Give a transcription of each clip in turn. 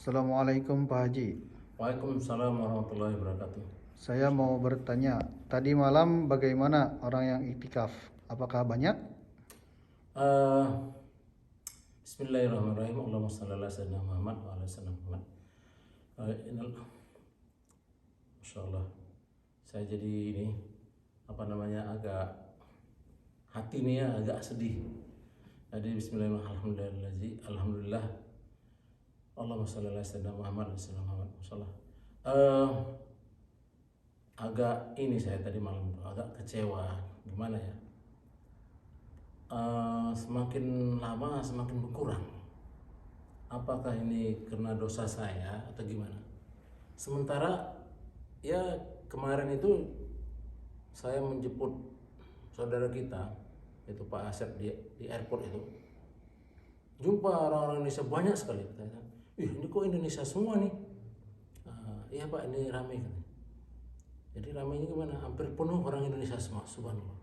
Assalamualaikum Pak Haji. Waalaikumsalam warahmatullahi wabarakatuh. Saya mau bertanya, tadi malam bagaimana orang yang iktikaf? Apakah banyak? Eh, Bismillahirrahmanirrahim. Allahumma shalli ala sayyidina Muhammad wa ala sayyidina Muhammad. Masya Allah. Saya jadi ini agak hati nih ya agak sedih. Jadi Bismillahirrahmanirrahim. Alhamdulillah. Allahumma shalli ala sayyidina Muhammad wa ala sayyidina Muhammad. Masya Allah. Agak ini saya tadi malam agak kecewa. Gimana ya? Semakin lama semakin berkurang. Apakah ini karena dosa saya atau gimana? Sementara ya kemarin itu saya menjemput saudara kita itu Pak Asep di airport itu. Jumpa orang-orang Indonesia banyak sekali. Ini kok Indonesia semua nih? Iya Pak, ini ramai kan. Jadi ramainya gimana? Hampir penuh orang Indonesia semua, subhanallah.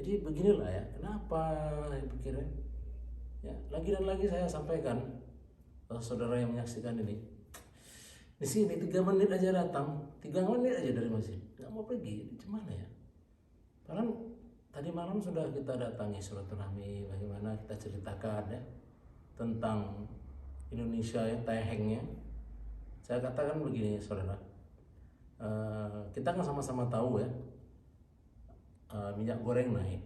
Jadi beginilah ya, kenapa saya pikirnya? Ya, lagi dan lagi saya sampaikan saudara yang menyaksikan ini. Di sini 3 menit aja datang, 3 menit aja dari masjid, nggak mau pergi, gimana ya? Padahal tadi malam sudah kita datangi silaturahmi, bagaimana kita ceritakan ya tentang Indonesia yang tehengnya. Saya katakan begini saudara, kita kan sama-sama tahu ya, minyak goreng naik,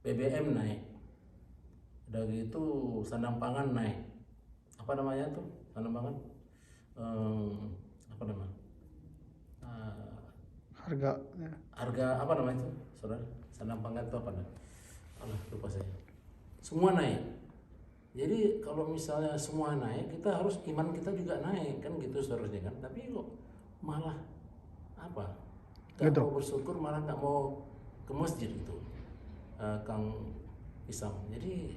BBM naik, udah gitu sandang pangan naik, apa namanya tuh sandang pangan, apa namanya, harga apa namanya itu saudara, sandang pangan itu apa namanya, alah lupa saya, semua naik. Jadi kalau misalnya semua naik, kita harus iman kita juga naik kan gitu seharusnya kan, tapi kok malah apa, nggak mau bersyukur, malah nggak mau ke masjid itu, Kang Isam. Jadi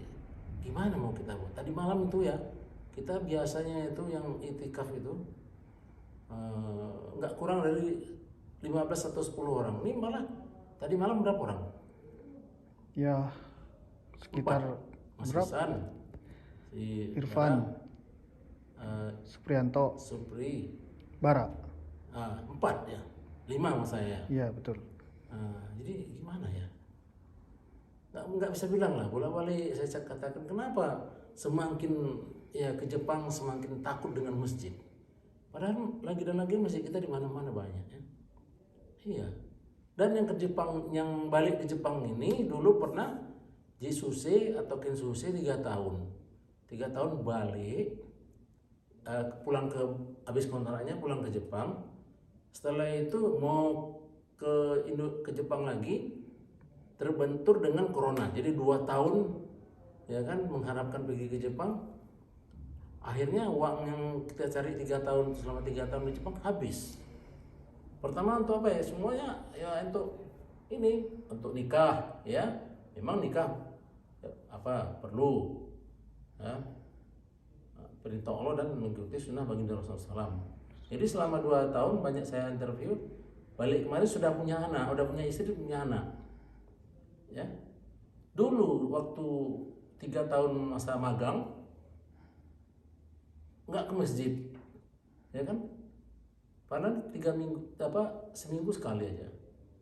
gimana mau kita buat? Tadi malam itu ya, kita biasanya itu yang itikaf itu nggak kurang dari 15 atau 10 orang. Ini malah tadi malam berapa orang? Ya, sekitar 4. Mas berapa? Ihsan, si Irfan, Suprianto, Supri, Bara. 4 ya, 5 sama saya. Iya betul. Jadi gimana ya? Nggak bisa bilang lah, bola-balik saya katakan kenapa semakin ya ke Jepang semakin takut dengan masjid. Padahal lagi dan lagi masjid kita di mana-mana banyak ya. Iya. Dan yang ke Jepang, yang balik ke Jepang ini dulu pernah Jisuse atau Kinsuse 3 tahun. 3 tahun balik, pulang ke habis kontraknya pulang ke Jepang. Setelah itu mau ke Jepang lagi, terbentur dengan corona. Jadi 2 tahun ya kan mengharapkan pergi ke Jepang. Akhirnya uang yang kita cari 3 tahun, selama 3 tahun di Jepang habis. Pertama untuk apa ya? Semuanya ya untuk ini, untuk nikah ya. Memang nikah apa perlu ya, perintah Allah dan mengikuti sunnah baginda Rasulullah SAW. Jadi selama 2 tahun banyak saya interview, balik kemarin sudah punya anak, udah punya istri, punya anak. Ya, dulu waktu 3 tahun masa magang nggak ke masjid, ya kan? Padahal 3 minggu seminggu sekali aja.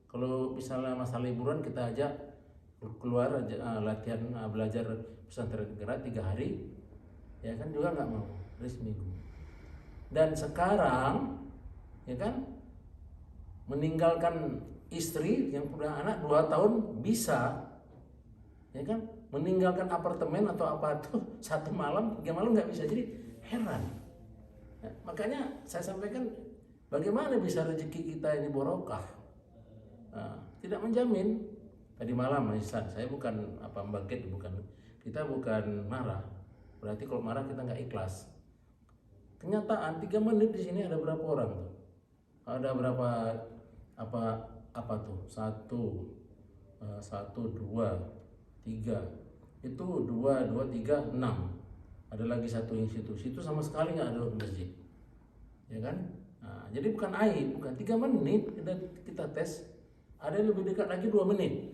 Kalau misalnya masa liburan kita ajak keluar aja, latihan belajar pesantren negara 3 hari, ya kan juga nggak mau, dari seminggu. Dan sekarang, ya kan, meninggalkan istri yang punya anak 2 tahun bisa, ya kan, meninggalkan apartemen atau apa tuh 1 malam 3 malam nggak bisa. Jadi heran ya, makanya saya sampaikan bagaimana bisa rezeki kita ini barokah. Tidak menjamin. Tadi malam Mas Ihsan, saya bukan membangkit, kita bukan marah, berarti kalau marah kita nggak ikhlas. Kenyataan 3 menit di sini ada berapa orang tuh? Ada berapa apa tuh? 1, 2, 3. Itu 2, 3, 6. Ada lagi 1 institusi itu sama sekali nggak ada masjid. Ya kan? Jadi bukan aib, bukan 3 menit kita tes. Ada yang lebih dekat lagi 2 menit.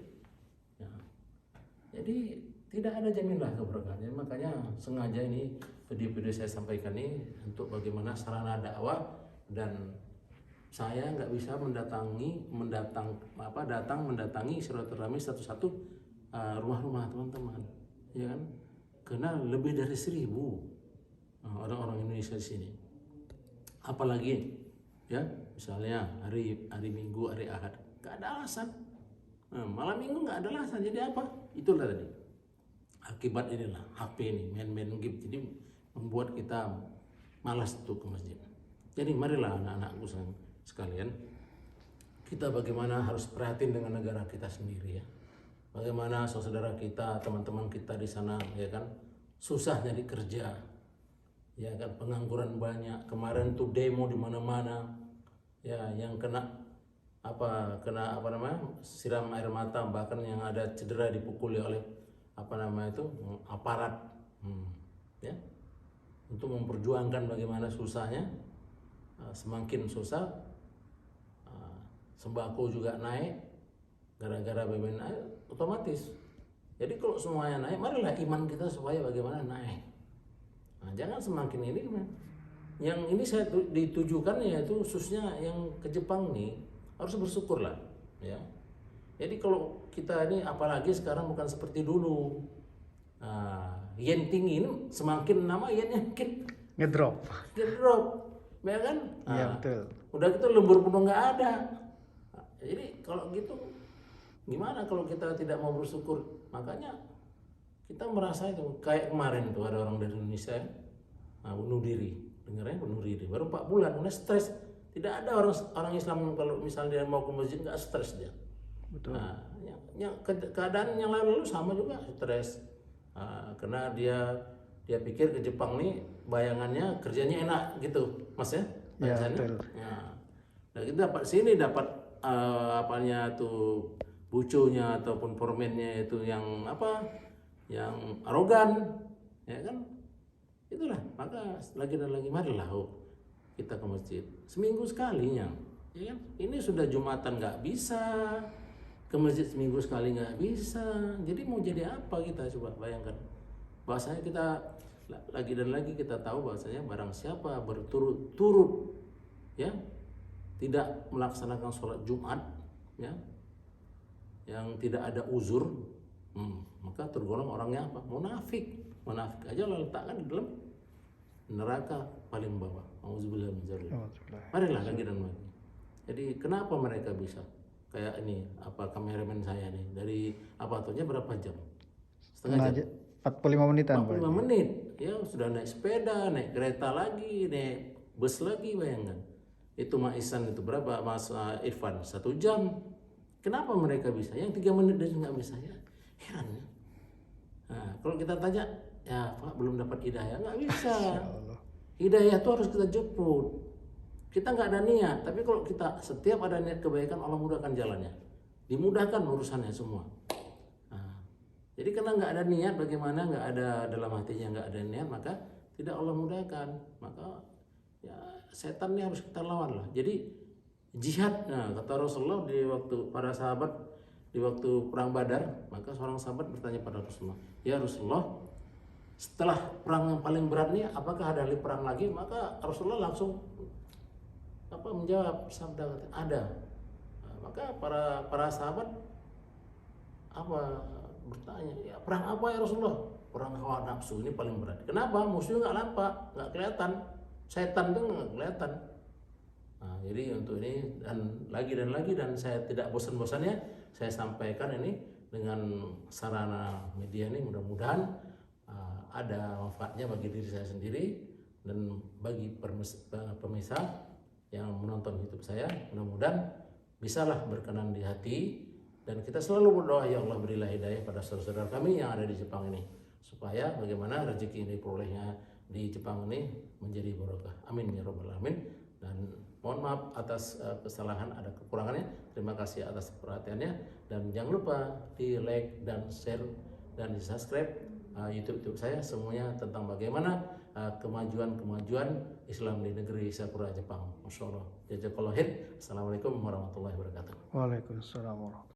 Jadi tidak ada jaminlah keberkahan. Makanya sengaja ini video-video saya sampaikan ini untuk bagaimana sarana dakwah, dan saya nggak bisa datang mendatangi silaturahmi satu-satu rumah-rumah teman-teman, ya kan? Karena lebih dari 1.000 orang-orang Indonesia di sini. Apalagi ya, misalnya hari Minggu, hari Ahad, nggak ada alasan. Malam Minggu nggak ada alasan. Jadi apa? Itulah tadi akibat inilah HP ini, main-main game, jadi membuat kita malas untuk ke masjid. Jadi marilah anak-anakku sekalian, kita bagaimana harus prihatin dengan negara kita sendiri ya. Bagaimana saudara kita, teman-teman kita di sana, ya kan, susah nyari kerja, ya kan, pengangguran banyak. Kemarin tuh demo di mana-mana, ya, yang kena siram air mata, bahkan yang ada cedera dipukuli oleh aparat, ya, untuk memperjuangkan bagaimana susahnya. Semakin susah, sembako juga naik gara-gara BBM naik otomatis. Jadi kalau semuanya naik, marilah iman kita supaya bagaimana naik. Jangan semakin ini. Yang ini saya ditujukan yaitu khususnya yang ke Jepang nih, harus bersyukurlah ya. Jadi kalau kita ini, apalagi sekarang bukan seperti dulu, yen tinggi ini, semakin nama yennya Ngedrop. Ya kan? Iya betul. Udah gitu lembur pun nggak ada. Jadi kalau gitu gimana kalau kita tidak mau bersyukur? Makanya kita merasa itu kayak kemarin tuh ada orang dari Indonesia bunuh diri, dengarnya bunuh diri baru 4 bulan, udah stres. Tidak ada orang Islam kalau misalnya dia mau ke masjid nggak stres dia. Betul. Keadaan yang lalu sama juga stres, karena dia pikir ke Jepang nih bayangannya kerjanya enak gitu, Mas ya. Ya, betul. Nah kita dapat bucunya ataupun formennya itu yang arogan, ya kan? Itulah, maka lagi dan lagi marilah kita ke masjid seminggu sekalinya, ya kan? Ini sudah Jumatan nggak bisa ke masjid, seminggu sekali nggak bisa. Jadi mau jadi apa kita, coba bayangkan. Bahasanya kita lagi dan lagi kita tahu bahasanya barang siapa berturut-turut ya tidak melaksanakan sholat Jumat ya, yang tidak ada uzur, maka tergolong orangnya apa? Munafik aja Allah letakkan di dalam neraka paling bawah. Auzubillah min dzalik. Marilah lagi dan lagi. Jadi kenapa mereka bisa kayak ini, kameramen saya nih, dari berapa jam? Setengah jam. 45 menitan. 45 menit. Ya sudah naik sepeda, naik kereta lagi, naik bus lagi, bayangkan. Itu Maisan itu berapa, Mas Irfan? 1 jam. Kenapa mereka bisa? Yang 3 menit dia nggak bisa ya? Heran ya. Nah, kalau kita tanya, ya Pak belum dapat hidayah, nggak bisa. Hidayah itu harus kita jemput. Kita nggak ada niat, tapi kalau kita setiap ada niat kebaikan, Allah mudahkan jalannya, dimudahkan urusannya semua. Jadi karena nggak ada niat, bagaimana nggak ada dalam hatinya, nggak ada niat, maka tidak Allah mudahkan. Maka ya setan ini harus kita lawan lah. Jadi jihad, kata Rasulullah di waktu para sahabat di waktu perang Badar, maka seorang sahabat bertanya pada Rasulullah, ya Rasulullah, setelah perang yang paling berat ini, apakah ada perang lagi? Maka Rasulullah langsung menjawab sabda, ada. Maka para sahabat bertanya, ya perang apa ya Rasulullah? Perang hawa nafsu ini paling berat. Kenapa? Musuhnya nggak nampak, nggak kelihatan, setan tuh nggak kelihatan. Jadi untuk ini dan lagi dan saya tidak bosan-bosannya saya sampaikan ini dengan sarana media ini, mudah-mudahan ada manfaatnya bagi diri saya sendiri dan bagi pemirsa yang menonton YouTube saya. Mudah-mudahan bisalah berkenan di hati. Dan kita selalu berdoa, ya Allah berilah hidayah pada saudara-saudara kami yang ada di Jepang ini, supaya bagaimana rezeki ini perolehnya di Jepang ini menjadi barokah. Amin ya rabbal alamin. Dan mohon maaf atas kesalahan, ada kekurangannya. Terima kasih atas perhatiannya, dan jangan lupa di like dan share dan di subscribe YouTube saya semuanya tentang bagaimana kemajuan Islam di negeri Sakura Jepang. Masya Allah. Jazakallahu khair. Assalamualaikum warahmatullahi wabarakatuh. Waalaikumsalam warahmatullahi wabarakatuh.